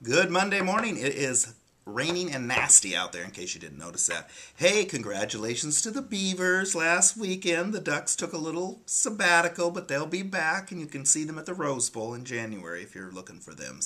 Good Monday morning. It is raining and nasty out there, in case you didn't notice that. Hey, congratulations to the Beavers last weekend. The Ducks took a little sabbatical, but they'll be back, and you can see them at the Rose Bowl in January if you're looking for them.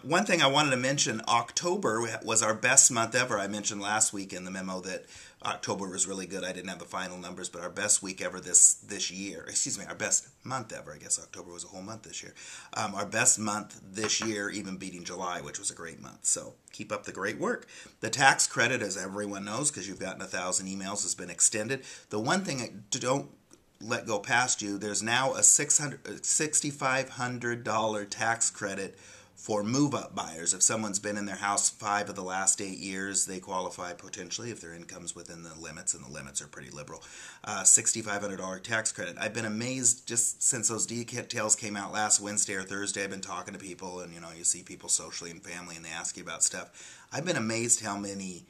One thing I wanted to mention, October was our best month ever. I mentioned last week in the memo that October was really good. I didn't have the final numbers, but our best week ever this year, our best month ever. I guess October was a whole month this year. Our best month this year, even beating July, which was a great month. So keep up the great work. The tax credit, as everyone knows, because you've gotten 1,000 emails, has been extended. The one thing I don't let go past you, there's now a $6,500 tax credit for move-up buyers. If someone's been in their house 5 of the last 8 years, they qualify potentially if their income's within the limits, and the limits are pretty liberal. $6,500 tax credit. I've been amazed just since those details came out last Wednesday or Thursday. I've been talking to people, and you see people socially and family, and they ask you about stuff. I've been amazed how many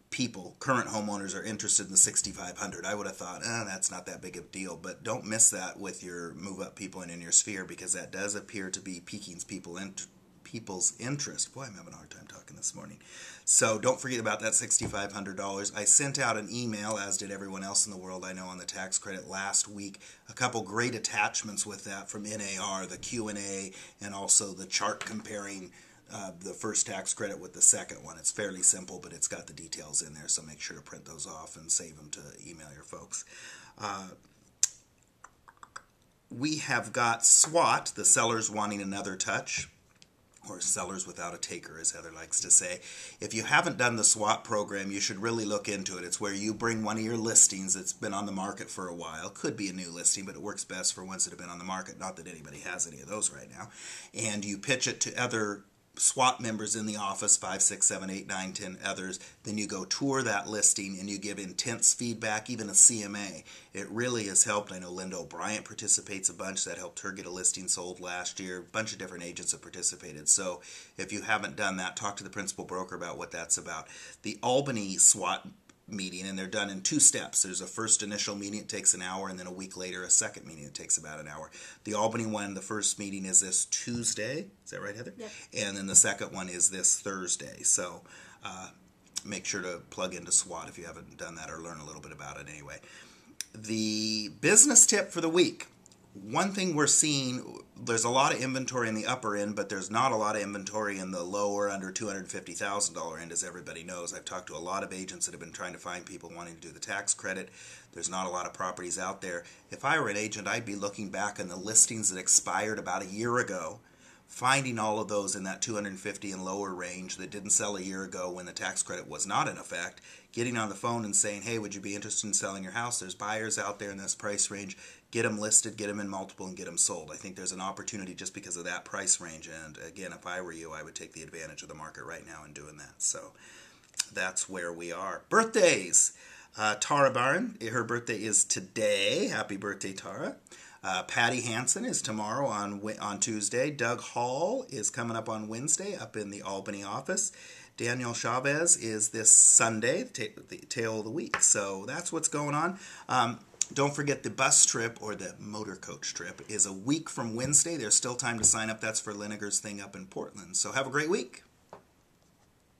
people, current homeowners, are interested in the 6,500. I would have thought, that's not that big of a deal, but don't miss that with your move-up people and in your sphere, because that does appear to be piquing people's interest. Boy, I'm having a hard time talking this morning. So don't forget about that $6,500. I sent out an email, as did everyone else in the world I know, on the tax credit last week. A couple great attachments with that from NAR, the Q&A, and also the chart comparing the first tax credit with the second one. It's fairly simple, but it's got the details in there, so make sure to print those off and save them to email your folks. We have got SWAT, the sellers wanting another touch, or sellers without a taker, as Heather likes to say. If you haven't done the SWAT program, you should really look into it. It's where you bring one of your listings that's been on the market for a while. Could be a new listing, but it works best for ones that have been on the market. Not that anybody has any of those right now. And you pitch it to other SWAT members in the office, 5, 6, 7, 8, 9, 10 others. Then you go tour that listing and you give intense feedback, even a CMA. It really has helped. I know Linda O'Brien participates a bunch. That helped her get a listing sold last year. A bunch of different agents have participated. So if you haven't done that, talk to the principal broker about what that's about. The Albany SWAT meeting, and they're done in 2 steps. There's a first initial meeting, it takes an hour, and then a week later a second meeting, it takes about an hour. The Albany one, the first meeting is this Tuesday. Is that right, Heather? Yep. And then the second one is this Thursday. So make sure to plug into SWAT if you haven't done that, or learn a little bit about it anyway. The business tip for the week. One thing we're seeing, there's a lot of inventory in the upper end, but there's not a lot of inventory in the lower, under $250,000 end, as everybody knows. I've talked to a lot of agents that have been trying to find people wanting to do the tax credit. There's not a lot of properties out there. If I were an agent, I'd be looking back on the listings that expired about a year ago, finding all of those in that 250 and lower range that didn't sell a year ago when the tax credit was not in effect, getting on the phone and saying, hey, would you be interested in selling your house? There's buyers out there in this price range. Get them listed, get them in multiple, and get them sold. I think there's an opportunity just because of that price range. And again, if I were you, I would take the advantage of the market right now in doing that. So that's where we are. Birthdays. Tara Barron, her birthday is today. Happy birthday, Tara. Patty Hansen is tomorrow on Tuesday. Doug Hall is coming up on Wednesday up in the Albany office. Daniel Chavez is this Sunday, the tail of the week. So that's what's going on. Don't forget the bus trip, or the motor coach trip, is a week from Wednesday. There's still time to sign up. That's for Linegar's thing up in Portland. So have a great week.